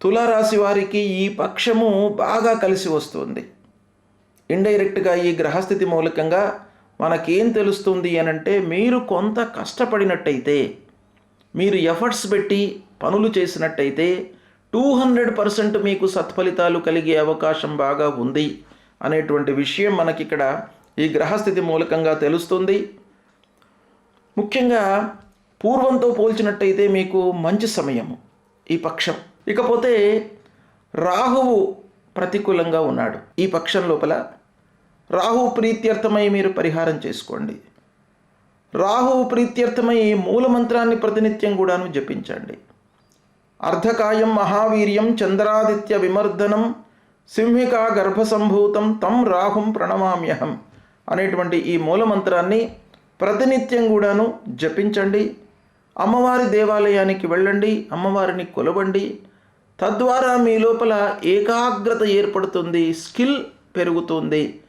తులారాశి వారికి ఈ పక్షము బాగా కలిసి వస్తుంది. ఇండైరెక్ట్గా ఈ గ్రహస్థితి మూలకంగా మనకేం తెలుస్తుంది అనంటే, మీరు కొంత కష్టపడినట్టయితే, మీరు ఎఫర్ట్స్ పెట్టి పనులు చేసినట్టయితే 200% మీకు సత్ఫలితాలు కలిగే అవకాశం బాగా ఉంది అనేటువంటి విషయం మనకిక్కడ ఈ గ్రహస్థితి మూలకంగా తెలుస్తుంది. ముఖ్యంగా పూర్వంతో పోల్చినట్టయితే మీకు మంచి సమయము ఈ పక్షం. ఇకపోతే రాహువు ప్రతికూలంగా ఉన్నాడు. ఈ పక్షం లోపల రాహువు ప్రీత్యర్థమై మీరు పరిహారం చేసుకోండి. రాహువు ప్రీత్యర్థమై మూలమంత్రాన్ని ప్రతినిత్యం కూడాను జపించండి. అర్ధకాయం మహావీర్యం చంద్రాదిత్య విమర్దనం సింహికా గర్భసంభూతం తం రాహుం ప్రణమామ్యహం అనేటువంటి ఈ మూలమంత్రాన్ని ప్రతినిత్యం కూడాను జపించండి. అమ్మవారి దేవాలయానికి వెళ్ళండి, అమ్మవారిని కొలవండి. తద్వారా మీ లోపల ఏకాగ్రత ఏర్పడుతుంది, స్కిల్ పెరుగుతుంది.